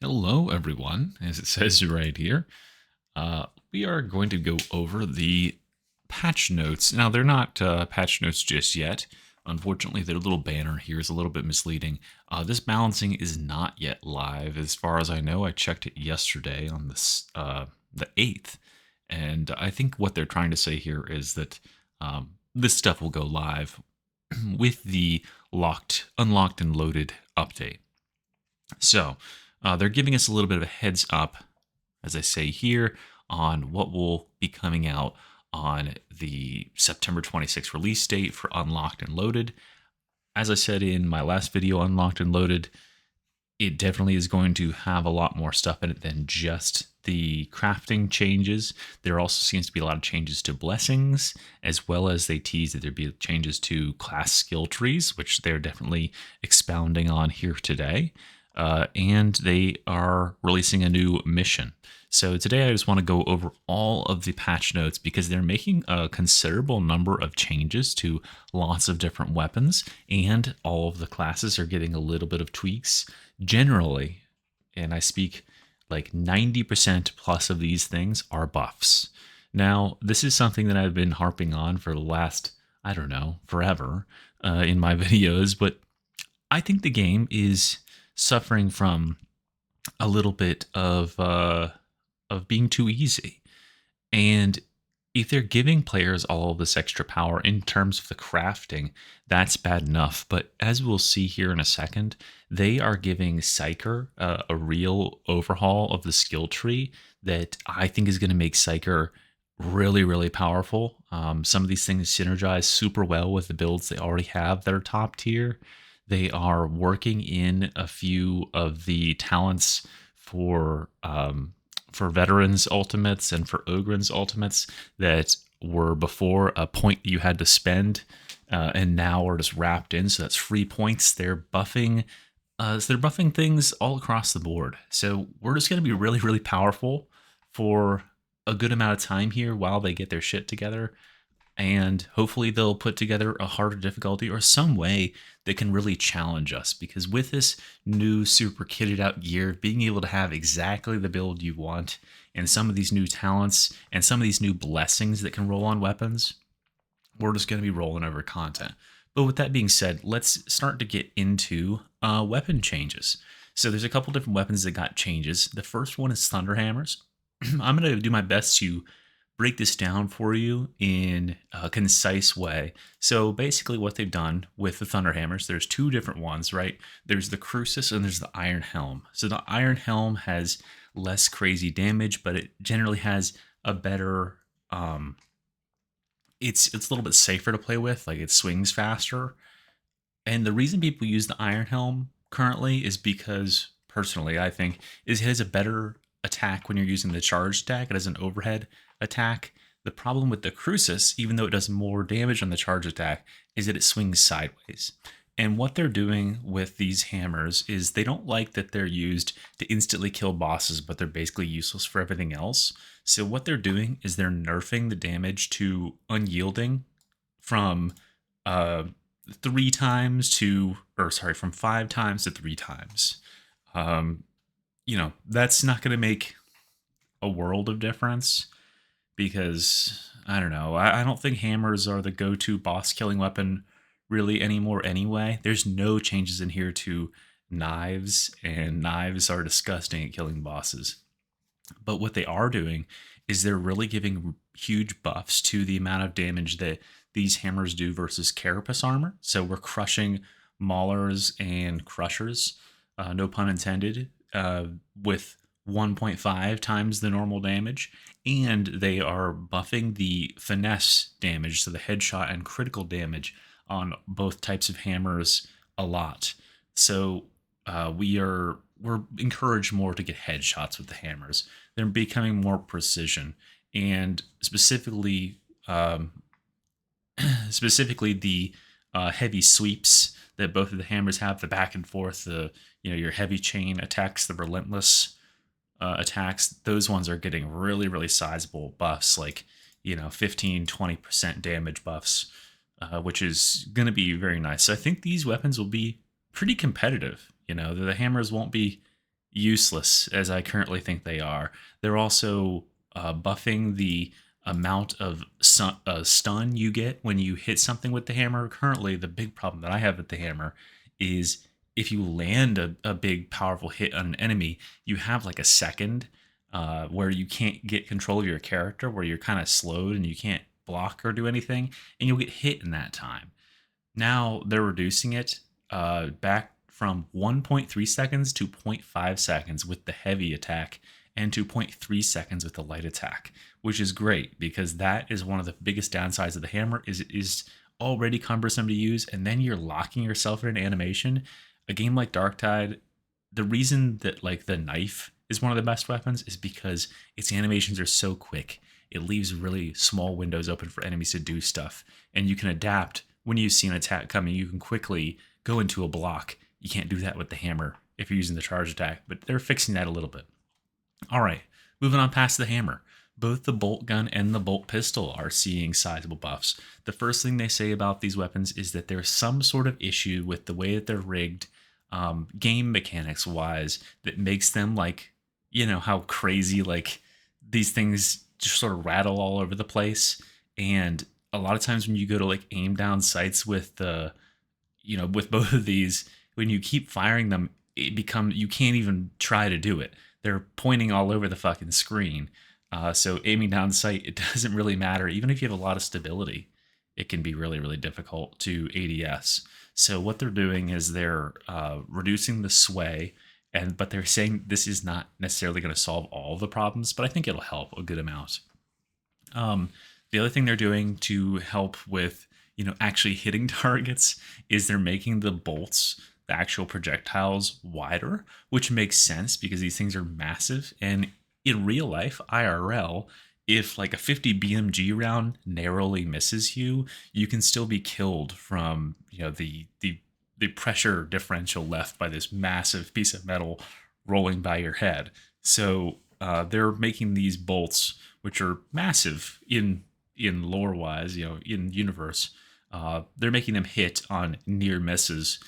Hello, everyone. As it says right here, we are going to go over the patch notes. Now, they're not patch notes just yet. Unfortunately, their little banner here is a little bit misleading. This balancing is not yet live. As far as I know, I checked it yesterday on the 8th. And I think what they're trying to say here is that this stuff will go live with the unlocked and loaded update. So they're giving us a little bit of a heads up, as I say here, on what will be coming out on the September 26th release date for Unlocked and Loaded. As I said in my last video, Unlocked and Loaded, it definitely is going to have a lot more stuff in it than just the crafting changes. There also seems to be a lot of changes to blessings, as well as they tease that there'd be changes to class skill trees, which they're definitely expounding on here today. And they are releasing a new mission. So today I just want to go over all of the patch notes because they're making a considerable number of changes to lots of different weapons, and all of the classes are getting a little bit of tweaks. Generally, and I speak like 90% plus of these things are buffs. Now, this is something that I've been harping on for the last, I don't know, forever in my videos, but I think the game is suffering from a little bit of being too easy. And if they're giving players all of this extra power in terms of the crafting, that's bad enough. But as we'll see here in a second, they are giving Psyker a real overhaul of the skill tree that I think is going to make Psyker really, really powerful. Some of these things synergize super well with the builds they already have that are top tier. They are working in a few of the talents for veterans ultimates and for Ogryn's ultimates that were before a point you had to spend, and now are just wrapped in. So that's free points. They're buffing. So they're buffing things all across the board. So we're just going to be really, really powerful for a good amount of time here while they get their shit together. And hopefully they'll put together a harder difficulty or some way that can really challenge us. Because with this new super kitted out gear, being able to have exactly the build you want, and some of these new talents and some of these new blessings that can roll on weapons, we're just going to be rolling over content. But with that being said, let's start to get into weapon changes. So there's a couple different weapons that got changes. The first one is Thunderhammers. I'm going to do my best to break this down for you in a concise way. So basically what they've done with the Thunderhammers, there's two different ones, right? There's the Crucis and there's the Iron Helm. So the Iron Helm has less crazy damage, but it generally has a better, it's a little bit safer to play with, like it swings faster. And the reason people use the Iron Helm currently is because, personally, I think, is it has a better attack when you're using the charge attack. It has an overhead attack. The problem with the Crucis, even though it does more damage on the charge attack, is that it swings sideways. And what they're doing with these hammers is they don't like that they're used to instantly kill bosses, but they're basically useless for everything else. So what they're doing is they're nerfing the damage to unyielding from 3 times to, or sorry, from 5 times to 3 times. That's not going to make a world of difference because, I don't know, I don't think hammers are the go-to boss killing weapon really anymore anyway. There's no changes in here to knives, and knives are disgusting at killing bosses. But what they are doing is they're really giving huge buffs to the amount of damage that these hammers do versus carapace armor. So we're crushing maulers and crushers, no pun intended, with 1.5 times the normal damage, and they are buffing the finesse damage, so the headshot and critical damage on both types of hammers a lot. So we're encouraged more to get headshots with the hammers. They're becoming more precision, and specifically the heavy sweeps that both of the hammers have, the back and forth, your heavy chain attacks, the relentless attacks, those ones are getting really, really sizable buffs, like 15-20% damage buffs, which is going to be very nice. So I think these weapons will be pretty competitive. The hammers won't be useless as I currently think they are. They're also buffing the amount of stun you get when you hit something with the hammer. Currently, the big problem that I have with the hammer is if you land a big, powerful hit on an enemy, you have like a second where you can't get control of your character, where you're kind of slowed and you can't block or do anything, and you'll get hit in that time. Now they're reducing it back from 1.3 seconds to zero point 0.5 seconds with the heavy attack and to 0.3 seconds with the light attack, which is great because that is one of the biggest downsides of the hammer is it is already cumbersome to use, and then you're locking yourself in an animation. A game like Darktide, the reason that like the knife is one of the best weapons is because its animations are so quick. It leaves really small windows open for enemies to do stuff, and you can adapt when you see an attack coming. You can quickly go into a block. You can't do that with the hammer if you're using the charge attack, but they're fixing that a little bit. All right, moving on past the hammer. Both the bolt gun and the bolt pistol are seeing sizable buffs. The first thing they say about these weapons is that there's some sort of issue with the way that they're rigged, game mechanics wise, that makes them like, you know, how crazy like these things just sort of rattle all over the place. And a lot of times when you go to like aim down sights with the, you know, with both of these, when you keep firing them, you can't even try to do it. They're pointing all over the fucking screen. So aiming down sight, it doesn't really matter. Even if you have a lot of stability, it can be really, really difficult to ADS. So what they're doing is they're reducing the sway, but they're saying this is not necessarily going to solve all the problems, but I think it'll help a good amount. The other thing they're doing to help with, you know, actually hitting targets is they're making the bolts, the actual projectiles, wider, which makes sense because these things are massive. And in real life, IRL, if like a 50 BMG round narrowly misses you, you can still be killed from, you know, the pressure differential left by this massive piece of metal rolling by your head. So they're making these bolts, which are massive in lore wise, you know, in universe. They're making them hit on near misses,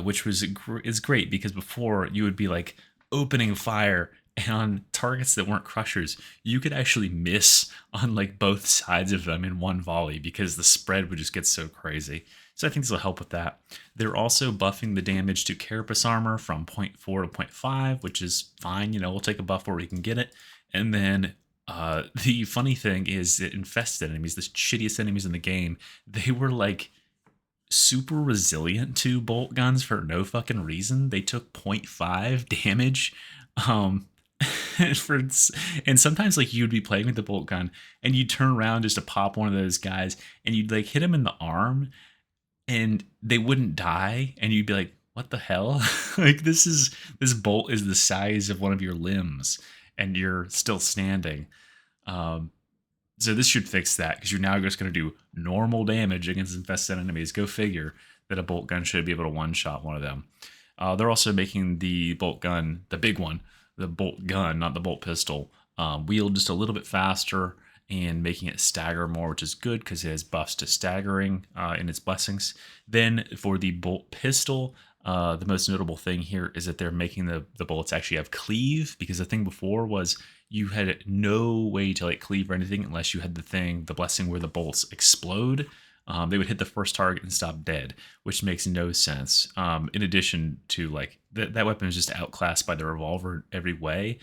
which is great because before you would be like opening fire and on targets that weren't crushers, you could actually miss on like both sides of them in one volley because the spread would just get so crazy. So I think this will help with that. They're also buffing the damage to carapace armor from 0.4 to 0.5, which is fine. You know, we'll take a buff where we can get it. And then the funny thing is that infested enemies, the shittiest enemies in the game, they were like super resilient to bolt guns for no fucking reason. They took 0.5 damage. And sometimes like you'd be playing with the bolt gun and you'd turn around just to pop one of those guys and you'd like hit him in the arm and they wouldn't die and you'd be like, what the hell? Like this bolt is the size of one of your limbs and you're still standing. So this should fix that because you're now just going to do normal damage against infested enemies. Go figure that a bolt gun should be able to one-shot one of them. They're also making the bolt gun, the big one, the bolt gun, not the bolt pistol, wield just a little bit faster and making it stagger more, which is good because it has buffs to staggering in its blessings. Then for the bolt pistol, the most notable thing here is that they're making the bullets actually have cleave, because the thing before was you had no way to like cleave or anything unless you had the blessing where the bolts explode. They would hit the first target and stop dead, which makes no sense. In addition to like that weapon is just outclassed by the revolver every way.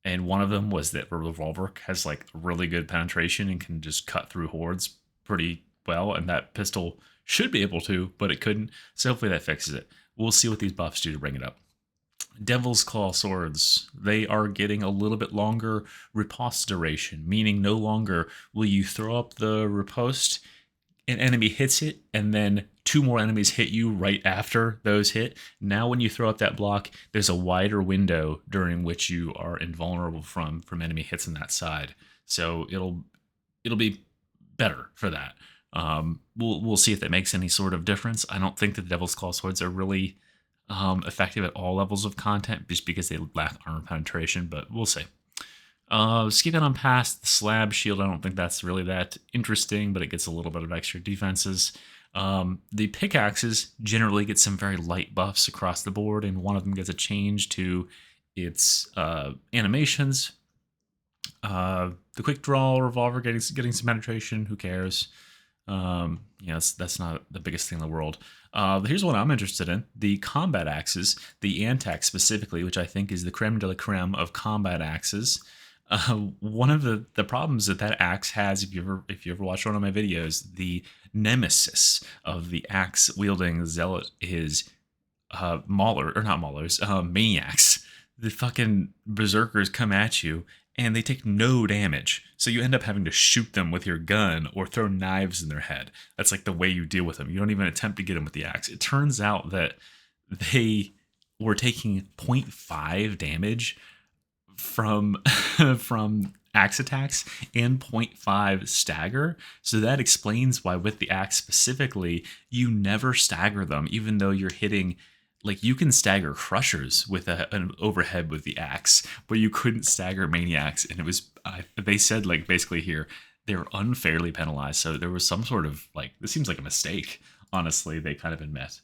And one of them was that the revolver has like really good penetration and can just cut through hordes pretty well. And that pistol should be able to, but it couldn't. So hopefully that fixes it. We'll see what these buffs do to bring it up. Devil's Claw swords, they are getting a little bit longer riposte duration, meaning no longer will you throw up the riposte, an enemy hits it, and then two more enemies hit you right after those hit. Now when you throw up that block, there's a wider window during which you are invulnerable from enemy hits on that side. So it'll be better for that. We'll see if that makes any sort of difference. I don't think that the Devil's Claw swords are really effective at all levels of content just because they lack armor penetration, but we'll see. Skipping on past the slab shield, I don't think that's really that interesting, but it gets a little bit of extra defenses. The pickaxes generally get some very light buffs across the board, and one of them gets a change to its animations, the quick draw revolver getting some penetration. Who cares? That's not the biggest thing in the world. Here's what I'm interested in: the combat axes, the Antax specifically, which I think is the creme de la creme of combat axes. One of the problems that axe has, if you ever watch one of my videos, the nemesis of the axe wielding zealot is Mauler, or not Maulers, maniacs. The fucking berserkers come at you and they take no damage. So you end up having to shoot them with your gun or throw knives in their head. That's like the way you deal with them. You don't even attempt to get them with the axe. It turns out that they were taking zero point 0.5 damage from from axe attacks and 0.5 stagger. So that explains why with the axe specifically, you never stagger them, even though you're hitting. Like, you can stagger crushers with an overhead with the axe, but you couldn't stagger maniacs. And it was, they said, like, basically here, they were unfairly penalized. So there was some sort of, like, this seems like a mistake, honestly, they kind of admit,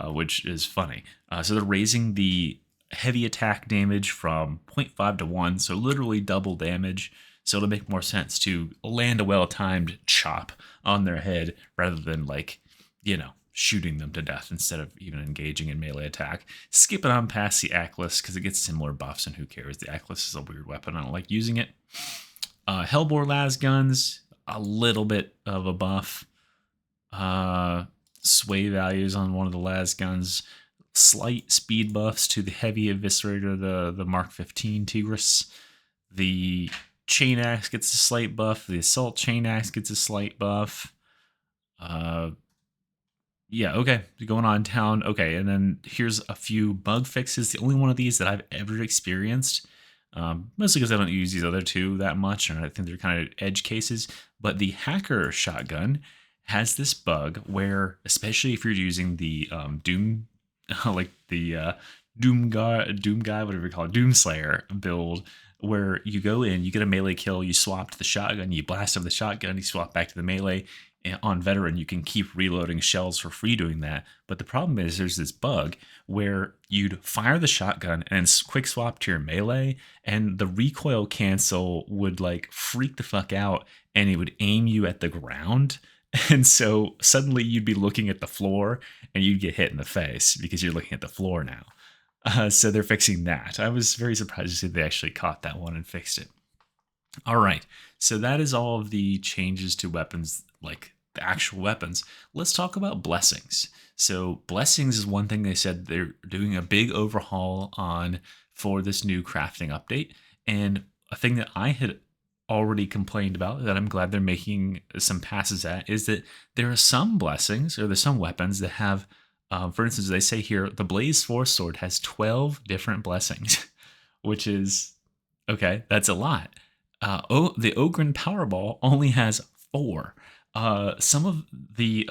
which is funny. So they're raising the heavy attack damage from 0.5 to 1, so literally double damage. So it'll make more sense to land a well-timed chop on their head rather than, like, shooting them to death instead of even engaging in melee attack. Skipping on past the Atlas because it gets similar buffs, and who cares? The Atlas is a weird weapon. I don't like using it. Hellbore las guns, a little bit of a buff. Sway values on one of the las guns. Slight speed buffs to the heavy eviscerator, the Mark 15 Tigris. The chain axe gets a slight buff. The assault chain axe gets a slight buff. Yeah, okay, going on down. Okay, and then here's a few bug fixes. The only one of these that I've ever experienced, mostly because I don't use these other two that much, and I think they're kind of edge cases. But the hacker shotgun has this bug where, especially if you're using the Doom, like the Doom guy, whatever you call it, Doomslayer build, where you go in, you get a melee kill, you swap to the shotgun, you blast off the shotgun, you swap back to the melee. On veteran, you can keep reloading shells for free doing that. But the problem is there's this bug where you'd fire the shotgun and quick swap to your melee, and the recoil cancel would like freak the fuck out, and it would aim you at the ground. And so suddenly you'd be looking at the floor and you'd get hit in the face because you're looking at the floor now. So they're fixing that. I was very surprised to see they actually caught that one and fixed it. All right, so that is all of the changes to weapons, like the actual weapons. Let's talk about blessings. So blessings is one thing they said they're doing a big overhaul on for this new crafting update. And a thing that I had already complained about that I'm glad they're making some passes at is that there are some blessings, or there's some weapons that have, for instance, they say here, the Blaze Force Sword has 12 different blessings, which is, okay, that's a lot. The Ogryn Powerball only has 4. Some of the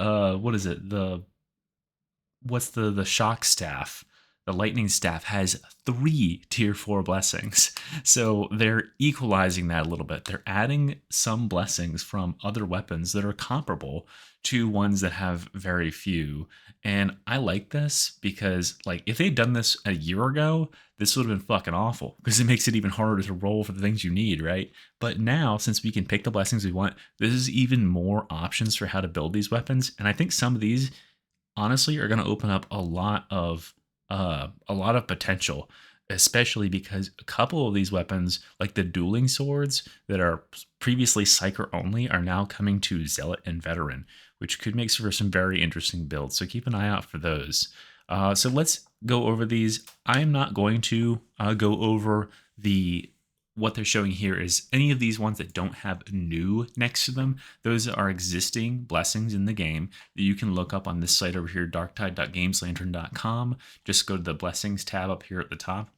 what's the shock staff, the lightning staff has 3 tier 4 blessings. So they're equalizing that a little bit. They're adding some blessings from other weapons that are comparable to ones that have very few. And I like this because, like, if they'd done this a year ago, this would have been fucking awful because it makes it even harder to roll for the things you need, right? But now, since we can pick the blessings we want, there's even more options for how to build these weapons. And I think some of these, honestly, are going to open up a lot of potential, especially because a couple of these weapons, like the dueling swords that are previously Psyker only, are now coming to Zealot and Veteran, which could make for some very interesting builds. So keep an eye out for those. So let's go over these. I'm not going to go over what they're showing here is any of these ones that don't have new next to them. Those are existing blessings in the game that you can look up on this site over here, darktide.gameslantern.com. Just go to the blessings tab up here at the top.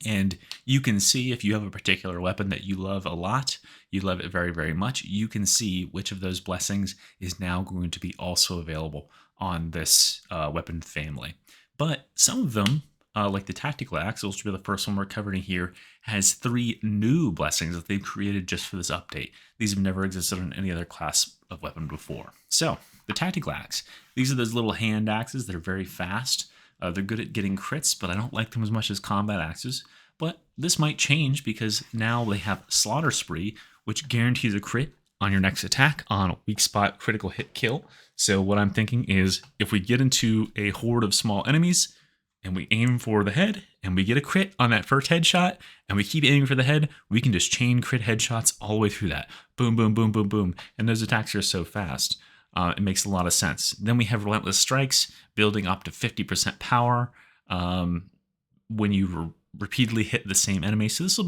And you can see if you have a particular weapon that you love a lot, you love it very, very much, you can see which of those blessings is now going to be also available on this weapon family. But some of them, like the Tactical Axe, which will be the first one we're covering here, has 3 new blessings that they've created just for this update. These have never existed on any other class of weapon before. So, the Tactical Axe. These are those little hand axes that are very fast. They're good at getting crits, but I don't like them as much as combat axes. But this might change because now they have Slaughter Spree, which guarantees a crit on your next attack on weak spot critical hit kill. So what I'm thinking is if we get into a horde of small enemies and we aim for the head and we get a crit on that first headshot and we keep aiming for the head, we can just chain crit headshots all the way through that. Boom, boom, boom, boom, boom. And those attacks are so fast. It makes a lot of sense. Then we have Relentless Strikes, building up to 50% power when you repeatedly hit the same enemy. So this will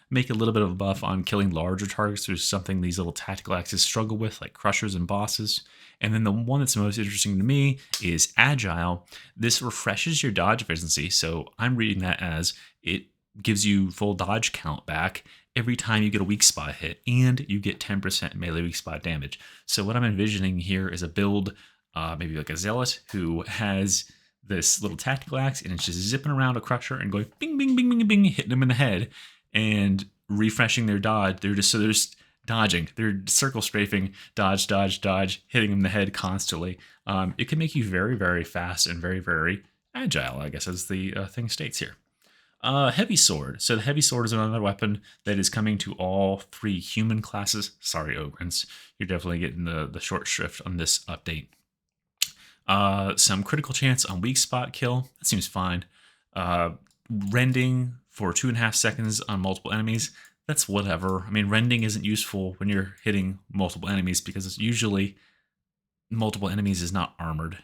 make a little bit of a buff on killing larger targets. There's something these little tactical axes struggle with, like crushers and bosses. And then the one that's most interesting to me is Agile. This refreshes your dodge efficiency. So I'm reading that as it gives you full dodge count back every time you get a weak spot hit, and you get 10% melee weak spot damage. So what I'm envisioning here is a build, maybe like a Zealot, who has this little tactical axe and it's just zipping around a crusher and going bing, bing, bing, bing, bing, hitting them in the head and refreshing their dodge. They're just dodging. They're circle strafing, dodge, dodge, dodge, hitting them in the head constantly. It can make you very, very fast and very, very agile, I guess, as the thing states here. Heavy Sword. So the Heavy Sword is another weapon that is coming to all 3 human classes. Sorry, Ogryns. You're definitely getting the short shrift on this update. Some critical chance on weak spot kill. That seems fine. Rending for 2.5 seconds on multiple enemies. That's whatever. I mean, rending isn't useful when you're hitting multiple enemies because it's usually multiple enemies is not armored.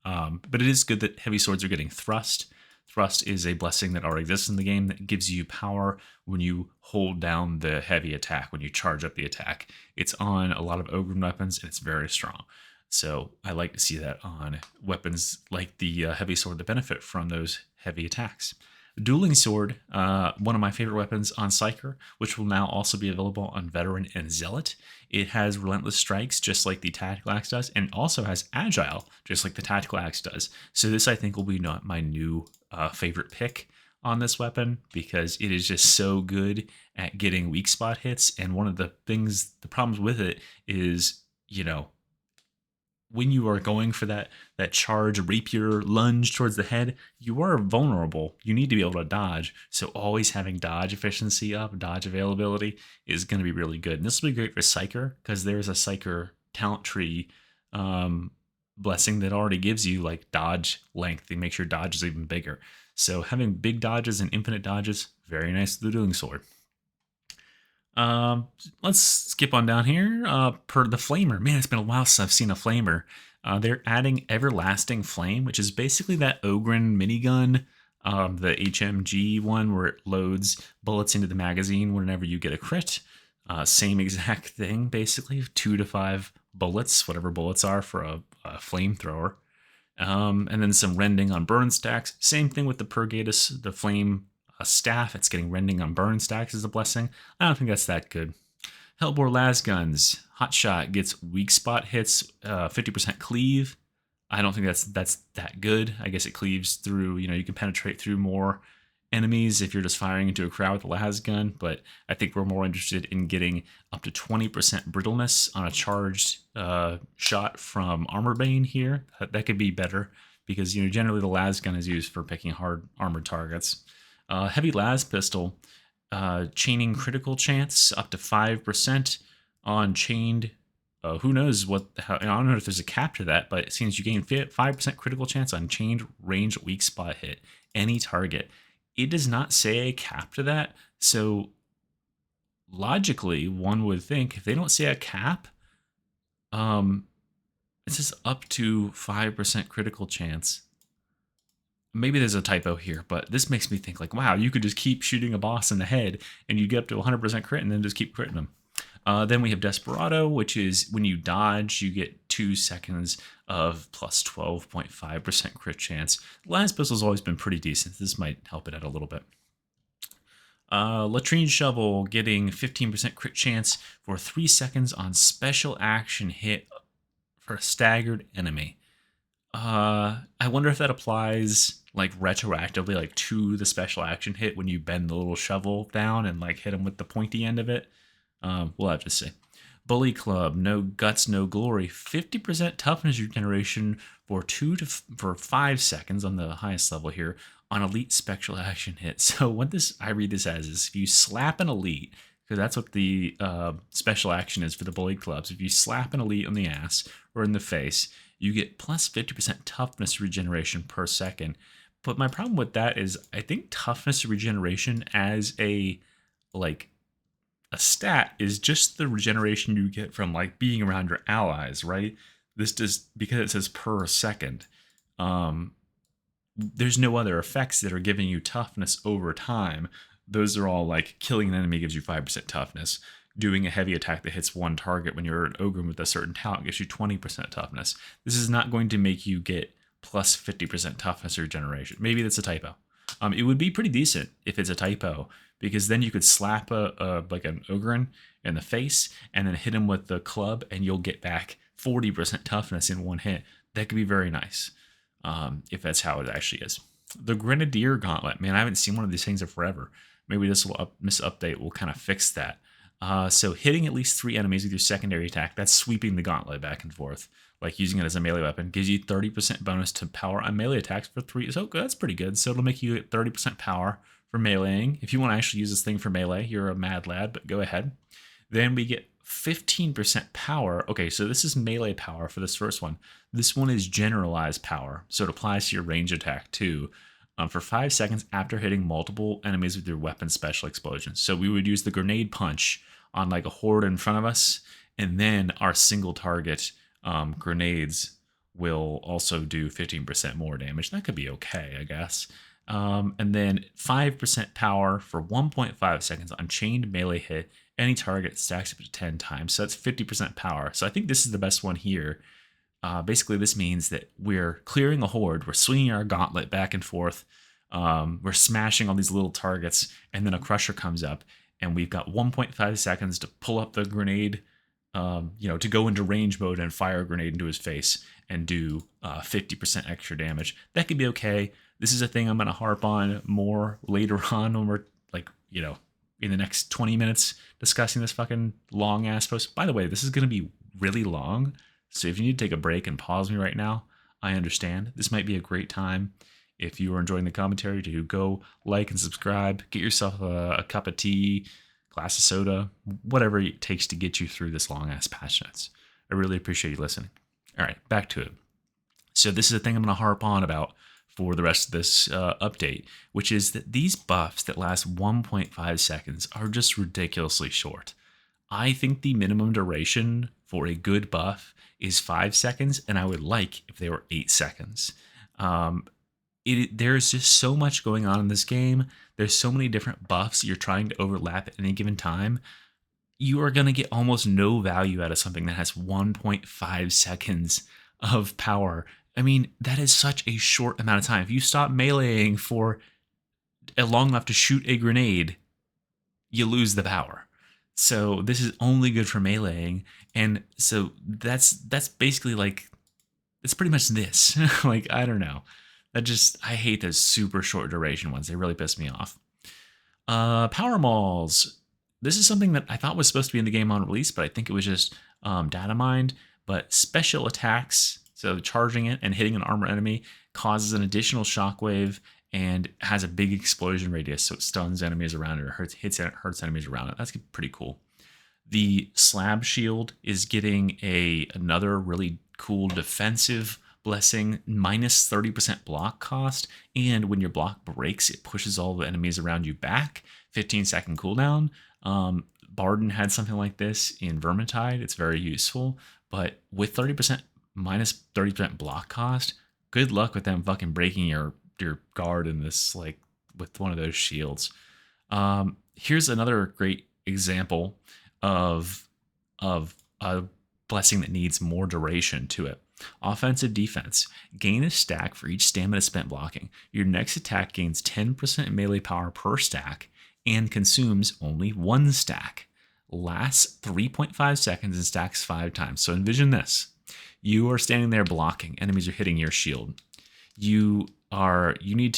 But it is good that heavy swords are getting thrust. Thrust is a blessing that already exists in the game that gives you power when you hold down the heavy attack, when you charge up the attack. It's on a lot of Ogryn weapons and it's very strong. So I like to see that on weapons like the heavy sword that benefit from those heavy attacks. Dueling Sword, one of my favorite weapons on Psyker, which will now also be available on Veteran and Zealot. It has Relentless Strikes, just like the Tactical Axe does, and also has Agile, just like the Tactical Axe does. So this, I think, will be my new favorite pick on this weapon, because it is just so good at getting weak spot hits. And one of the problems with it is, when you are going for that charge, rapier lunge towards the head, you are vulnerable. You need to be able to dodge. So always having dodge efficiency up, dodge availability is going to be really good. And this will be great for Psyker, because there's a Psyker talent tree blessing that already gives you like dodge length. It makes your dodges even bigger. So having big dodges and infinite dodges, very nice to the Dueling Sword. Let's skip on down here. Per the Flamer. Man, it's been a while since I've seen a Flamer. They're adding Everlasting Flame, which is basically that Ogryn minigun, the HMG one where it loads bullets into the magazine whenever you get a crit. Same exact thing, basically. 2 to 5 bullets, whatever bullets are for a flamethrower. And then some rending on burn stacks. Same thing with the Purgatus, the flame staff. It's getting rending on burn stacks as a blessing. I don't think that's that good. Hellbore las guns. Hotshot gets weak spot hits, 50% cleave. I don't think that's that good. I guess it cleaves through, you can penetrate through more enemies if you're just firing into a crowd with a las gun, but I think we're more interested in getting up to 20% brittleness on a charged shot from Armorbane here. That could be better, because generally the las gun is used for picking hard armored targets. Heavy las pistol, chaining critical chance up to 5% on chained. Who knows I don't know if there's a cap to that, but it seems you gain 5% critical chance on chained range weak spot hit any target. It does not say a cap to that, so logically one would think if they don't say a cap, it says up to 5% critical chance. Maybe there's a typo here, but this makes me think like, wow, you could just keep shooting a boss in the head and you get up to 100% crit and then just keep critting them. Then we have Desperado, which is when you dodge, you get 2 seconds of plus 12.5% crit chance. Las pistol's always been pretty decent. This might help it out a little bit. Latrine Shovel getting 15% crit chance for 3 seconds on special action hit for a staggered enemy. I wonder if that applies like retroactively, like to the special action hit when you bend the little shovel down and like hit them with the pointy end of it. We'll have to see. Bully Club, no guts, no glory. 50% toughness regeneration for 5 seconds on the highest level here on elite special action hit. So what this I read this as is if you slap an elite, because that's what the special action is for the Bully Clubs. If you slap an elite on the ass or in the face, you get plus 50% toughness regeneration per second. But my problem with that is I think toughness regeneration as a stat is just the regeneration you get from like being around your allies, right? This does because it says per second. There's no other effects that are giving you toughness over time. Those are all like killing an enemy gives you 5% toughness. Doing a heavy attack that hits one target when you're an Ogryn with a certain talent gives you 20% toughness. This is not going to make you get plus 50% toughness regeneration. Maybe that's a typo. It would be pretty decent if it's a typo, because then you could slap like an Ogryn in the face and then hit him with the club and you'll get back 40% toughness in one hit. That could be very nice, if that's how it actually is. The Grenadier Gauntlet, man, I haven't seen one of these things in forever. Maybe this update will kind of fix that. So hitting at least 3 enemies with your secondary attack, that's sweeping the gauntlet back and forth, like using it as a melee weapon, gives you 30% bonus to power on melee attacks for 3. So that's pretty good. So it'll make you get 30% power for meleeing. If you want to actually use this thing for melee, you're a mad lad, but go ahead. Then we get 15% power. Okay, so this is melee power for this first one. This one is generalized power, so it applies to your range attack too. For 5 seconds after hitting multiple enemies with your weapon special explosions. So we would use the grenade punch on like a horde in front of us, and then our single target grenades will also do 15% more damage. That could be okay, I guess. And then 5% power for 1.5 seconds on chained melee hit. Any target stacks up to 10 times. So that's 50% power. So I think this is the best one here. Basically, this means that we're clearing a horde. We're swinging our gauntlet back and forth. We're smashing all these little targets. And then a crusher comes up. And we've got 1.5 seconds to pull up the grenade, to go into range mode and fire a grenade into his face and do 50% extra damage. That could be okay. This is a thing I'm going to harp on more later on when we're in the next 20 minutes discussing this fucking long ass post. By the way, this is going to be really long. So if you need to take a break and pause me right now, I understand. This might be a great time, if you are enjoying the commentary, to go like and subscribe. Get yourself a cup of tea, glass of soda, whatever it takes to get you through this long-ass patch notes. I really appreciate you listening. All right, back to it. So this is a thing I'm going to harp on about for the rest of this update, which is that these buffs that last 1.5 seconds are just ridiculously short. I think the minimum duration for a good buff is 5 seconds, and I would like if they were 8 seconds. There's just so much going on in this game. There's so many different buffs you're trying to overlap at any given time. You are going to get almost no value out of something that has 1.5 seconds of power. I mean, that is such a short amount of time. If you stop meleeing for long enough to shoot a grenade, you lose the power. So this is only good for meleeing. And so that's basically like, it's pretty much this. Like, I don't know. I hate those super short duration ones. They really piss me off. Power mauls. This is something that I thought was supposed to be in the game on release, but I think it was just data mined. But special attacks, so charging it and hitting an armor enemy, causes an additional shockwave and has a big explosion radius, so it stuns enemies around it or hurts enemies around it. That's pretty cool. The slab shield is getting another really cool defensive blessing, minus 30% block cost, and when your block breaks, it pushes all the enemies around you back. 15-second cooldown. Barden had something like this in Vermintide. It's very useful, but with 30% minus 30% block cost, good luck with them fucking breaking your guard in this, like, with one of those shields. Here's another great example of a blessing that needs more duration to it. Offensive defense. Gain a stack for each stamina spent blocking. Your next attack gains 10% melee power per stack and consumes only 1 stack. Lasts 3.5 seconds and stacks 5 times. So envision this. You are standing there blocking. Enemies are hitting your shield. You need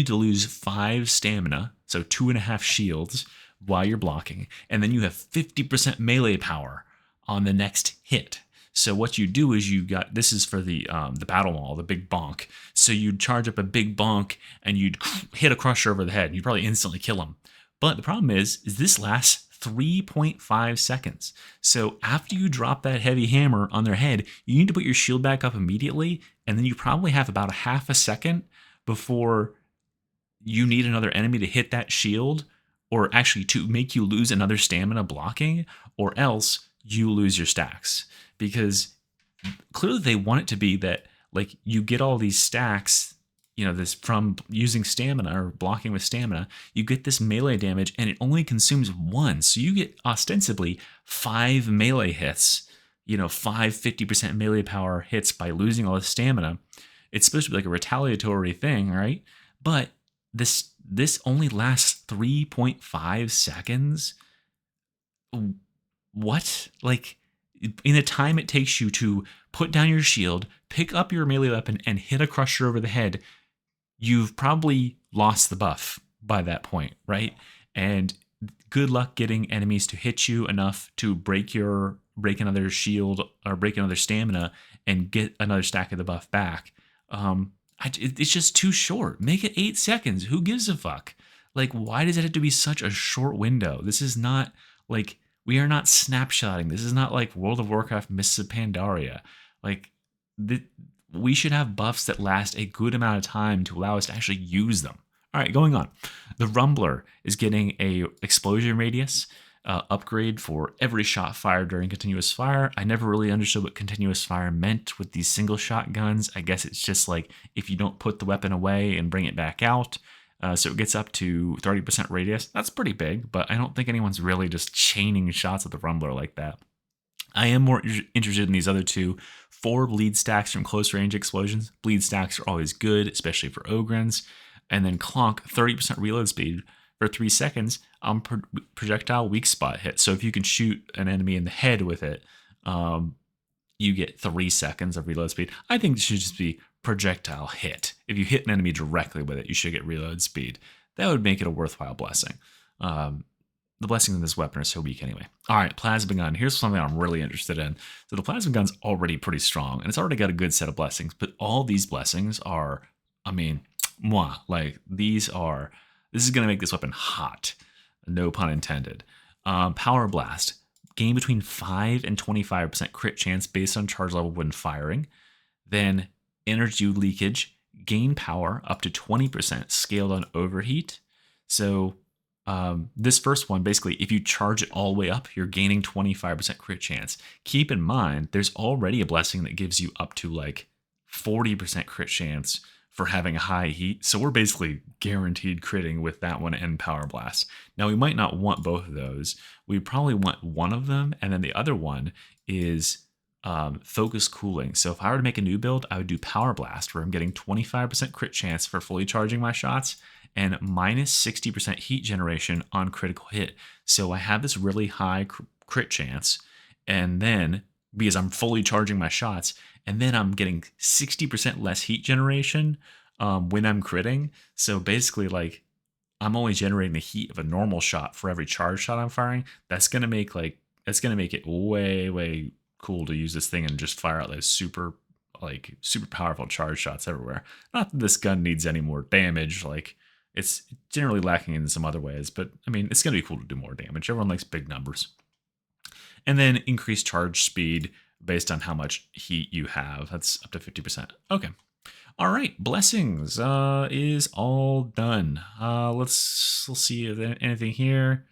to lose 5 stamina, so 2.5 shields, while you're blocking, and then you have 50% melee power on the next hit. So what you do is this is for the battle maul, the big bonk. So you'd charge up a big bonk and you'd hit a crusher over the head, and you'd probably instantly kill him. But the problem is this lasts 3.5 seconds. So after you drop that heavy hammer on their head, you need to put your shield back up immediately, and then you probably have about a half a second before you need another enemy to hit that shield, or actually to make you lose another stamina blocking, or else you lose your stacks. Because clearly they want it to be that like you get all these stacks, this from using stamina or blocking with stamina, you get this melee damage and it only consumes 1. So you get ostensibly 5 melee hits, 50% melee power hits by losing all the stamina. It's supposed to be like a retaliatory thing, right? But this only lasts 3.5 seconds. What? Like, in the time it takes you to put down your shield, pick up your melee weapon, and hit a crusher over the head, you've probably lost the buff by that point, right? And good luck getting enemies to hit you enough to break another shield or break another stamina and get another stack of the buff back. It's just too short. Make it 8 seconds. Who gives a fuck? Like, why does it have to be such a short window? This is not like, we are not snapshotting. This is not like World of Warcraft Mists of Pandaria. Like, we should have buffs that last a good amount of time to allow us to actually use them. All right, going on. The Rumbler is getting a explosion radius upgrade for every shot fired during continuous fire. I never really understood what continuous fire meant with these single shot guns. I guess it's just like if you don't put the weapon away and bring it back out. So it gets up to 30% radius. That's pretty big, but I don't think anyone's really just chaining shots at the Rumbler like that. I am more interested in these other two. 4 bleed stacks from close range explosions. Bleed stacks are always good, especially for Ogryns. And then Clonk, 30% reload speed for 3 seconds on projectile weak spot hit. So if you can shoot an enemy in the head with it, you get 3 seconds of reload speed. I think it should just be projectile hit. If you hit an enemy directly with it, you should get reload speed. That would make it a worthwhile blessing. The blessings in this weapon are so weak anyway. All right, plasma gun. Here's something I'm really interested in. So the plasma gun's already pretty strong, and it's already got a good set of blessings, but all these blessings are, this is going to make this weapon hot. No pun intended. Power Blast. Gain between 5 and 25% crit chance based on charge level when firing. Then energy leakage. Gain power up to 20% scaled on overheat. So this first one, basically, if you charge it all the way up, you're gaining 25% crit chance. Keep in mind, there's already a blessing that gives you up to like 40% crit chance for having a high heat. So we're basically guaranteed critting with that one and Power Blast. Now, we might not want both of those. We probably want one of them, and then the other one is focus cooling. So if I were to make a new build, I would do Power Blast, where I'm getting 25% crit chance for fully charging my shots and minus 60% heat generation on critical hit. So I have this really high crit chance, and then because I'm fully charging my shots, and then I'm getting 60% less heat generation when I'm critting. So basically, like, I'm only generating the heat of a normal shot for every charge shot I'm firing. That's gonna make it way, way cool to use this thing and just fire out those super powerful charge shots everywhere. Not that this gun needs any more damage. Like, it's generally lacking in some other ways, but I mean, it's gonna be cool to do more damage. Everyone likes big numbers. And then increased charge speed based on how much heat you have. That's up to 50%. Okay. All right. Blessings is all done. Let's see if there's anything here.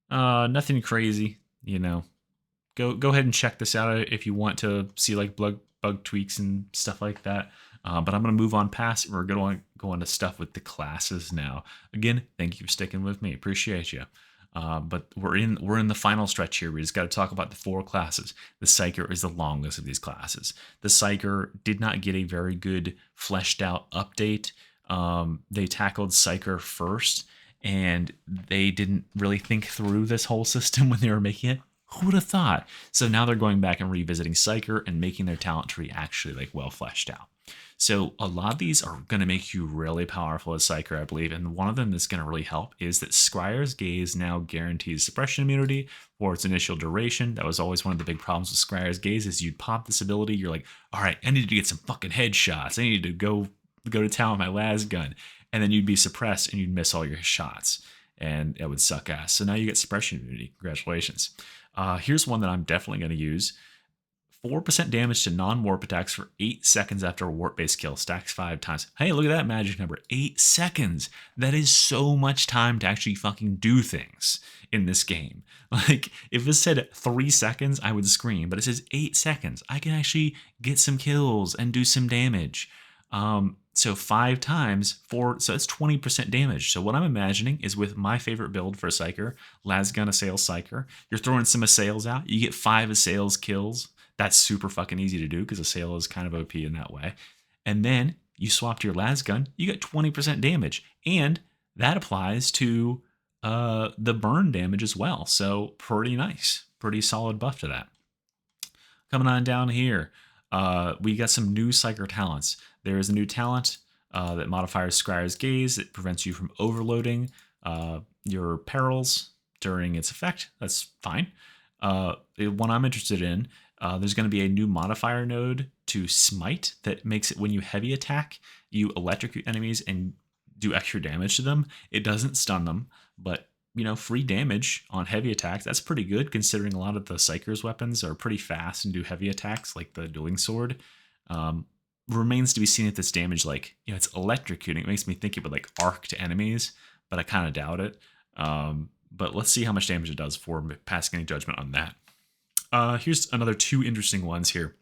Nothing crazy, Go ahead and check this out if you want to see like bug tweaks and stuff like that. But I'm going to move on past. We're going to go on to stuff with the classes now. Again, thank you for sticking with me. Appreciate you. But we're in the final stretch here. We just got to talk about the 4 classes. The Psyker is the longest of these classes. The Psyker did not get a very good fleshed out update. They tackled Psyker first, and they didn't really think through this whole system when they were making it. Who would have thought? So now they're going back and revisiting Psyker and making their talent tree actually like well fleshed out. So a lot of these are going to make you really powerful as Psyker, I believe. And one of them that's going to really help is that Scryer's Gaze now guarantees suppression immunity for its initial duration. That was always one of the big problems with Scryer's Gaze is you'd pop this ability. You're like, all right, I need to get some fucking headshots. I need to go to town with my las gun. And then you'd be suppressed and you'd miss all your shots. And it would suck ass. So now you get suppression immunity. Congratulations. Here's one that I'm definitely going to use. 4% damage to non-warp attacks for 8 seconds after a warp-based kill. Stacks 5 times. Hey, look at that magic number. 8 seconds. That is so much time to actually fucking do things in this game. Like, if it said 3 seconds, I would scream. But it says 8 seconds. I can actually get some kills and do some damage. So 5 times, so that's 20% damage. So what I'm imagining is with my favorite build for a Psyker, Lasgun Assail Psyker, you're throwing some Assails out. You get 5 Assails kills. That's super fucking easy to do because Assail is kind of OP in that way. And then you swap to your Lasgun, you get 20% damage. And that applies to the burn damage as well. So pretty nice. Pretty solid buff to that. Coming on down here, we got some new Psyker talents. There is a new talent that modifies Scryer's Gaze. It prevents you from overloading your perils during its effect. That's fine. The one I'm interested in, there's going to be a new modifier node to Smite that makes it when you heavy attack, you electrocute enemies and do extra damage to them. It doesn't stun them, but free damage on heavy attacks, that's pretty good considering a lot of the Psyker's weapons are pretty fast and do heavy attacks like the dueling sword. Remains to be seen if this damage, it's electrocuting. It makes me think it would arc to enemies, but I kind of doubt it. But let's see how much damage it does before passing any judgment on that. Here's another 2 interesting ones here.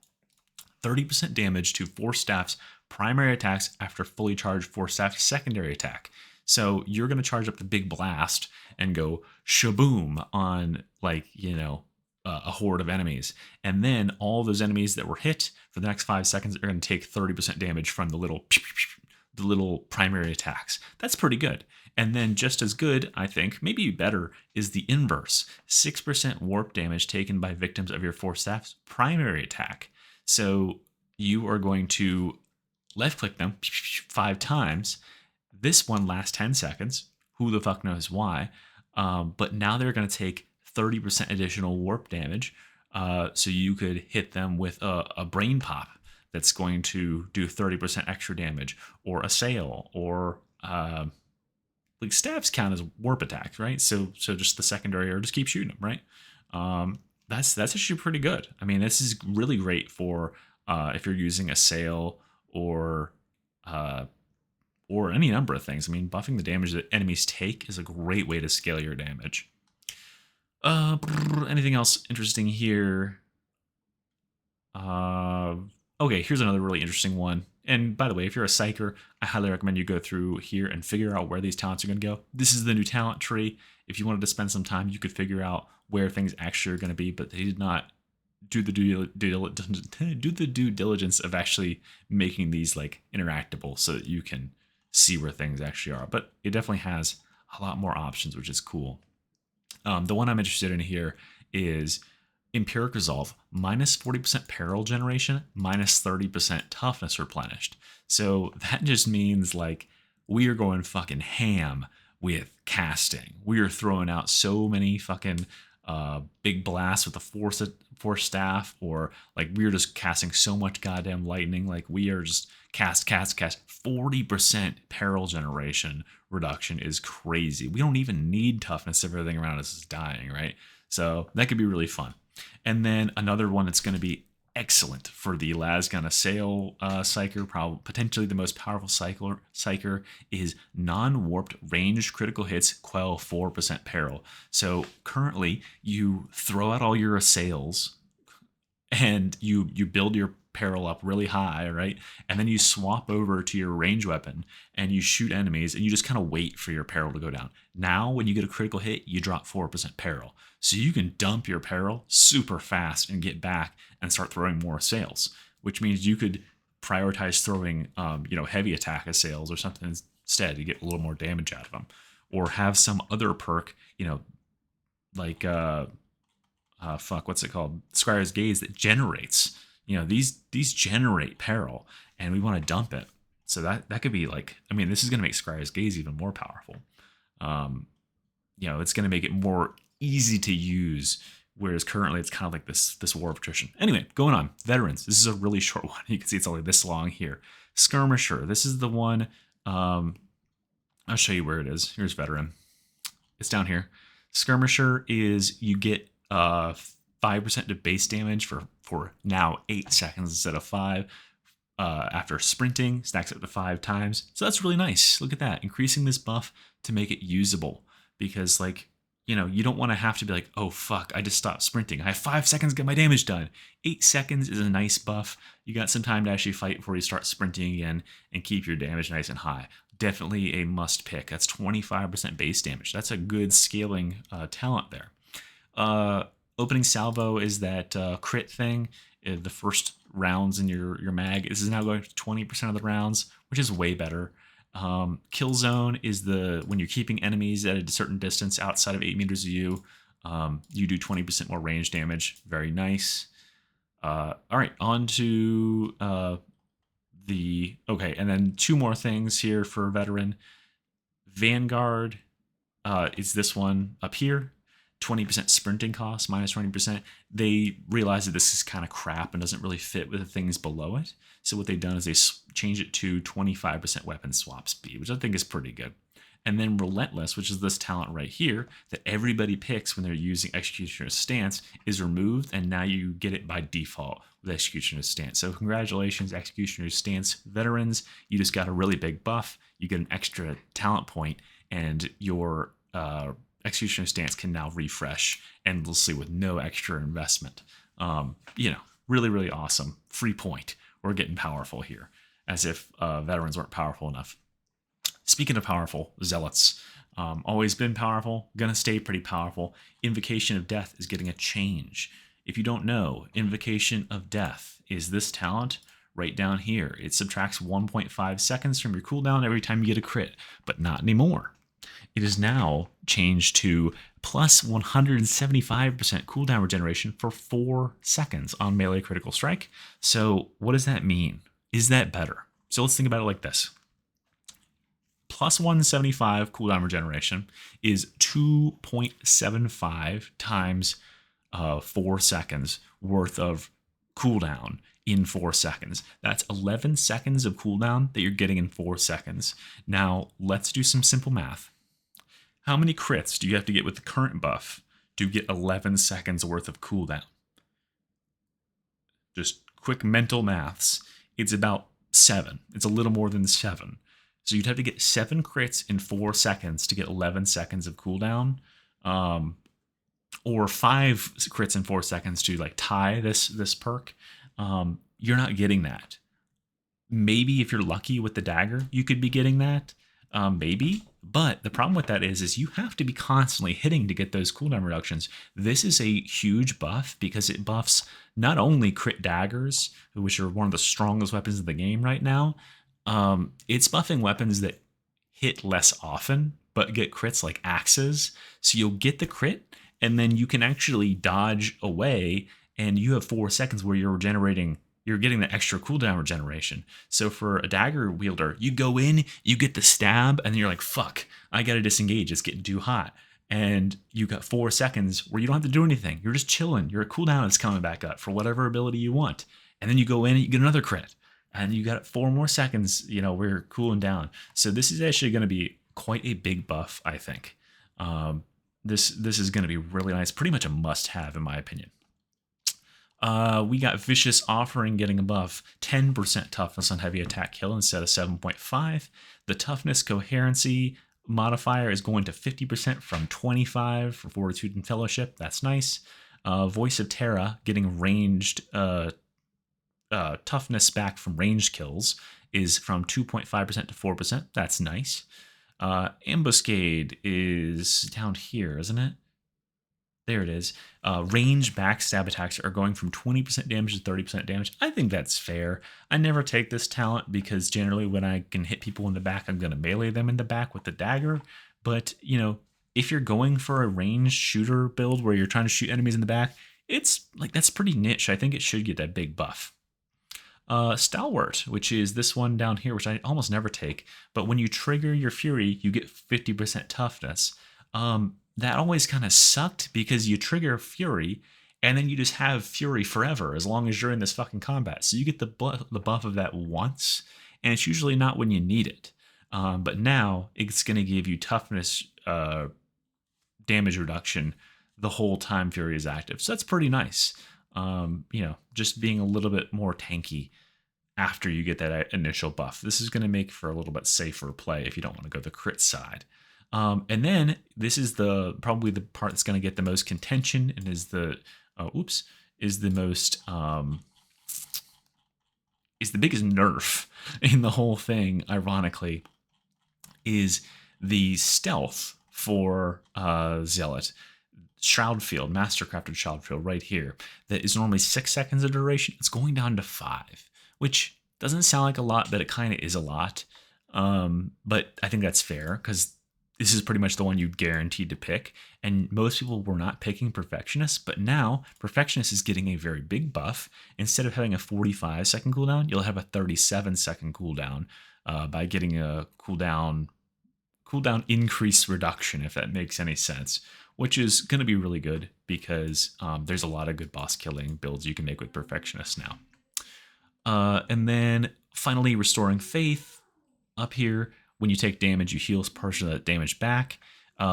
30% damage to Force Staff's primary attacks after fully charged Force Staff's secondary attack. So you're going to charge up the big blast and go shaboom on a horde of enemies. And then all those enemies that were hit for the next 5 seconds are going to take 30% damage from the little primary attacks. That's pretty good. And then just as good, I think, maybe better, is the inverse. 6% warp damage taken by victims of your Force Staff's primary attack. So you are going to left click them 5 times. This one lasts 10 seconds. Who the fuck knows why? But now they're going to take 30% additional warp damage. So you could hit them with a brain pop that's going to do 30% extra damage, or Assail, or stabs count as warp attacks, right? So just the secondary, or just keep shooting them, right? That's actually pretty good. I mean, this is really great for if you're using Assail or any number of things. I mean, buffing the damage that enemies take is a great way to scale your damage. Anything else interesting here? Okay, here's another really interesting one. And by the way, if you're a Psyker, I highly recommend you go through here and figure out where these talents are going to go. This is the new talent tree. If you wanted to spend some time, you could figure out where things actually are going to be, but they did not do the due diligence of actually making these interactable so that you can see where things actually are. But it definitely has a lot more options, which is cool. The one I'm interested in here is Empiric Resolve, minus 40% peril generation, minus 30% toughness replenished. So that just means we are going fucking ham with casting. We are throwing out so many fucking big blasts with the force staff, or we're just casting so much goddamn lightning. We are just cast. 40% peril generation reduction is crazy. We don't even need toughness if everything around us is dying, right? So that could be really fun. And then another one that's going to be excellent for the Lasgun Assail Psyker, probably potentially the most powerful Psyker, is non-warped ranged critical hits quell 4% peril. So currently you throw out all your Assails and you build your peril up really high, right? And then you swap over to your range weapon and you shoot enemies and you just kind of wait for your peril to go down. Now, when you get a critical hit, you drop 4% peril. So you can dump your peril super fast and get back and start throwing more Assails, which means you could prioritize throwing, heavy attack Assails or something instead to get a little more damage out of them, or have some other perk, what's it called? Scryer's Gaze that generates, these generate peril, and we want to dump it. So that could be like, I mean, this is going to make Scry's Gaze even more powerful. It's going to make it more easy to use, whereas currently it's kind of like this war of attrition. Anyway, going on. Veterans. This is a really short one. You can see it's only this long here. Skirmisher. This is the one. I'll show you where it is. Here's Veteran. It's down here. Skirmisher is you get 5% to base damage for now 8 seconds instead of 5. After sprinting, stacks up to 5 times. So that's really nice. Look at that. Increasing this buff to make it usable. Because, you don't want to have to be like, oh, fuck, I just stopped sprinting. I have 5 seconds to get my damage done. 8 seconds is a nice buff. You got some time to actually fight before you start sprinting again and keep your damage nice and high. Definitely a must pick. That's 25% base damage. That's a good scaling talent there. Opening salvo is that crit thing. The first rounds in your mag. This is now going to 20% of the rounds, which is way better. Kill zone is when you're keeping enemies at a certain distance outside of 8 meters of you, you do 20% more range damage. Very nice. All right, on to okay, and then 2 more things here for Veteran. Vanguard is this one up here. 20% sprinting cost, minus 20%. They realize that this is kind of crap and doesn't really fit with the things below it. So what they've done is they change it to 25% weapon swap speed, which I think is pretty good. And then Relentless, which is this talent right here that everybody picks when they're using Executioner's Stance, is removed, and now you get it by default with Executioner's Stance. So congratulations, Executioner's Stance veterans. You just got a really big buff. You get an extra talent point, and your Executioner's Stance can now refresh endlessly with no extra investment. Really, really awesome. Free point. We're getting powerful here, as if veterans weren't powerful enough. Speaking of powerful, Zealots. Always been powerful, gonna stay pretty powerful. Invocation of Death is getting a change. If you don't know, Invocation of Death is this talent right down here. It subtracts 1.5 seconds from your cooldown every time you get a crit, but not anymore. It is now changed to plus 175% cooldown regeneration for 4 seconds on melee critical strike. So what does that mean? Is that better? So let's think about it like this. Plus 175 cooldown regeneration is 2.75 times 4 seconds worth of cooldown in 4 seconds. That's 11 seconds of cooldown that you're getting in 4 seconds. Now, let's do some simple math. How many crits do you have to get with the current buff to get 11 seconds worth of cooldown? Just quick mental maths. It's about 7. It's a little more than 7. So you'd have to get 7 crits in 4 seconds to get 11 seconds of cooldown, or 5 crits in 4 seconds to tie this perk. You're not getting that. Maybe if you're lucky with the dagger, you could be getting that. Maybe. But the problem with that is you have to be constantly hitting to get those cooldown reductions. This is a huge buff because it buffs not only crit daggers, which are one of the strongest weapons in the game right now. It's buffing weapons that hit less often, but get crits like axes. So you'll get the crit, and then you can actually dodge away, and you have 4 seconds where you're getting the extra cooldown regeneration. So for a dagger wielder, you go in, you get the stab, and then you're like, fuck, I gotta disengage, it's getting too hot. And you got 4 seconds where you don't have to do anything. You're just chilling. Your cooldown is coming back up for whatever ability you want. And then you go in and you get another crit. And you got 4 more seconds, where you're cooling down. So this is actually going to be quite a big buff, I think. This is going to be really nice. Pretty much a must-have, in my opinion. We got Vicious Offering getting above 10% toughness on heavy attack kill instead of 7.5. The toughness coherency modifier is going to 50% from 25 for Fortitude and Fellowship. That's nice. Voice of Terra getting ranged toughness back from ranged kills is from 2.5% to 4%. That's nice. Ambuscade is down here, isn't it? There it is. Range backstab attacks are going from 20% damage to 30% damage. I think that's fair. I never take this talent because generally when I can hit people in the back, I'm going to melee them in the back with the dagger. But, if you're going for a ranged shooter build where you're trying to shoot enemies in the back, it's that's pretty niche. I think it should get that big buff. Stalwart, which is this one down here, which I almost never take. But when you trigger your Fury, you get 50% toughness. That always kind of sucked because you trigger Fury, and then you just have Fury forever as long as you're in this fucking combat. So you get the buff of that once, and it's usually not when you need it. But now it's going to give you toughness damage reduction the whole time Fury is active. So that's pretty nice. Just being a little bit more tanky after you get that initial buff. This is going to make for a little bit safer play if you don't want to go the crit side. And then this is probably the part that's going to get the most contention and is the most is the biggest nerf in the whole thing. Ironically, is the stealth for Zealot. Shroud Field, Mastercrafted Shroud Field right here, that is normally 6 seconds of duration. It's going down to 5, which doesn't sound like a lot, but it kind of is a lot. But I think that's fair because this is pretty much the one you guaranteed to pick. And most people were not picking Perfectionist, but now Perfectionist is getting a very big buff. Instead of having a 45-second cooldown, you'll have a 37-second cooldown by getting a cooldown increase reduction, if that makes any sense, which is going to be really good because there's a lot of good boss killing builds you can make with Perfectionist now. And then finally, Restoring Faith up here. When you take damage, you heal partial of that damage back.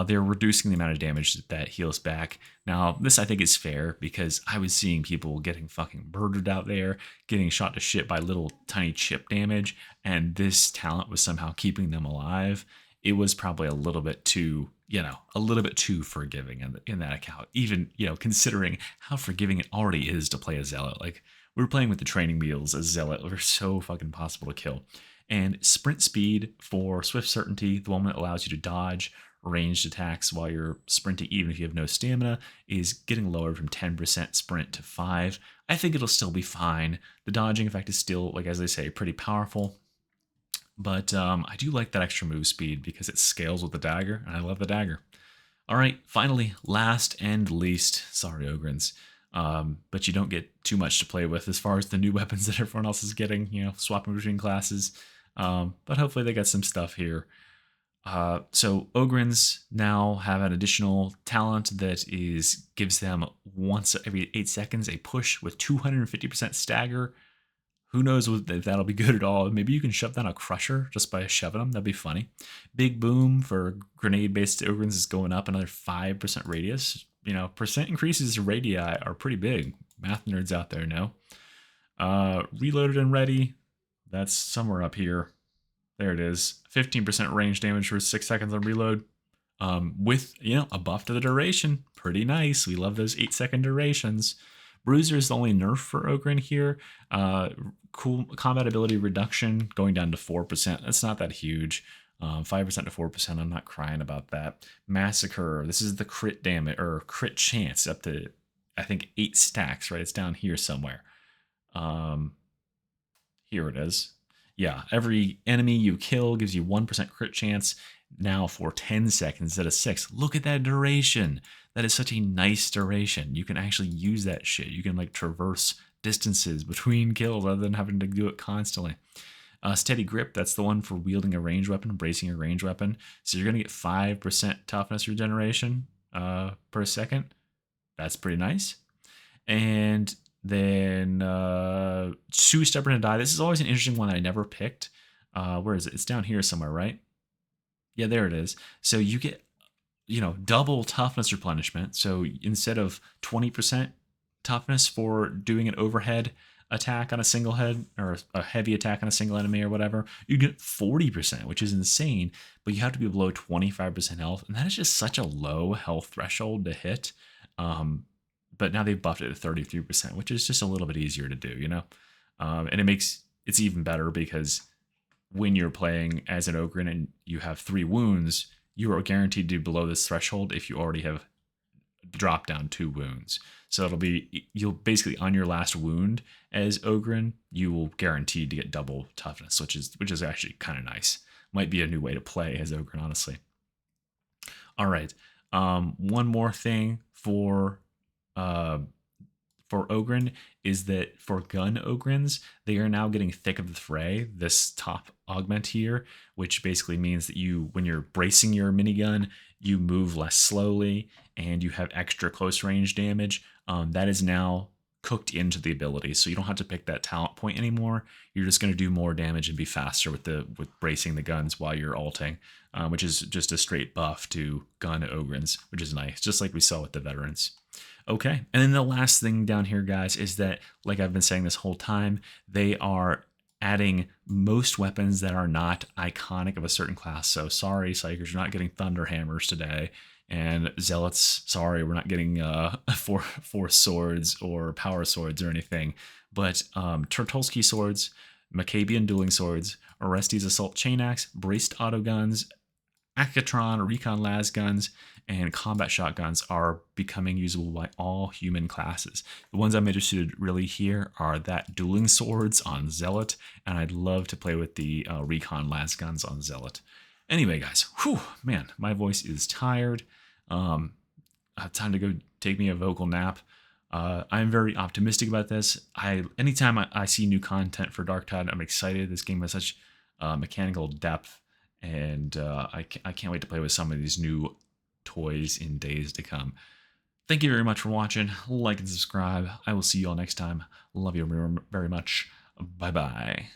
They're reducing the amount of damage that heals back. Now, this I think is fair because I was seeing people getting fucking murdered out there, getting shot to shit by little tiny chip damage, and this talent was somehow keeping them alive. It was probably a little bit too forgiving in that account, even, considering how forgiving it already is to play a Zealot. Like, we were playing with the training wheels as Zealot. They're so fucking possible to kill. And sprint speed for Swift Certainty, the one that allows you to dodge ranged attacks while you're sprinting, even if you have no stamina, is getting lowered from 10% sprint to 5. I think it'll still be fine. The dodging effect is still, like, as they say, pretty powerful. But I do like that extra move speed because it scales with the dagger, and I love the dagger. All right, finally, last and least, sorry, Ogryns, but you don't get too much to play with as far as the new weapons that everyone else is getting, swapping between classes. But hopefully they got some stuff here. So Ogryns now have an additional talent that gives them once every 8 seconds a push with 250% stagger. Who knows if that'll be good at all. Maybe you can shove down a crusher just by shoving them. That'd be funny. Big Boom for grenade-based Ogryns is going up another 5% radius. Percent increases in radii are pretty big. Math nerds out there know. Reloaded and Ready, that's somewhere up here. There it is. 15% range damage for 6 seconds on reload. With, a buff to the duration. Pretty nice. We love those 8-second durations. Bruiser is the only nerf for Ogryn here. Cool combat ability reduction going down to 4%. That's not that huge. 5% to 4%. I'm not crying about that. Massacre. This is the crit damage or crit chance up to, I think, 8 stacks, right? It's down here somewhere. Here it is. Yeah, every enemy you kill gives you 1% crit chance now for 10 seconds instead of 6. Look at that duration. That is such a nice duration. You can actually use that shit. You can traverse distances between kills rather than having to do it constantly. Steady Grip, that's the one for wielding a ranged weapon, bracing a ranged weapon. So you're going to get 5% toughness regeneration per second. That's pretty nice. And then Too Stubborn to Die. This is always an interesting one that I never picked. Where is it? It's down here somewhere, right? Yeah, there it is. So you get, double toughness replenishment. So instead of 20% toughness for doing an overhead attack on a single head or a heavy attack on a single enemy or whatever, you get 40%, which is insane. But you have to be below 25% health. And that is just such a low health threshold to hit. But now they've buffed it to 33%, which is just a little bit easier to do, and it's even better because when you're playing as an Ogryn and you have 3 wounds, you are guaranteed to be below this threshold if you already have dropped down 2 wounds. So you'll basically on your last wound as Ogryn, you will guaranteed to get double toughness, which is actually kind of nice. Might be a new way to play as Ogryn, honestly. All right, one more thing for for Ogryn is that for gun Ogrins, they are now getting thick of the fray, this top augment here, which basically means that when you're bracing your minigun, you move less slowly and you have extra close range damage. That is now cooked into the ability, so you don't have to pick that talent point anymore. You're just going to do more damage and be faster with bracing the guns while you're ulting, which is just a straight buff to gun Ogrins, which is nice, just like we saw with the veterans. Okay, and then the last thing down here, guys, is that, like I've been saying this whole time, they are adding most weapons that are not iconic of a certain class. So sorry, Psykers, you're not getting Thunder Hammers today. And Zealots, sorry, we're not getting four swords or power swords or anything. But Turtulski swords, Maccabean dueling swords, Orestes assault chain axe, braced auto guns, Akatron, recon las guns, and combat shotguns are becoming usable by all human classes. The ones I'm interested really here are that dueling swords on Zealot, and I'd love to play with the recon las guns on Zealot. Anyway, guys, whew, man, my voice is tired. Time to go take me a vocal nap. I'm very optimistic about this. Anytime I see new content for Darktide, I'm excited. This game has such mechanical depth, and I can't wait to play with some of these new toys in days to come. Thank you very much for watching. Like and subscribe. I will see you all next time. Love you very much. Bye-bye.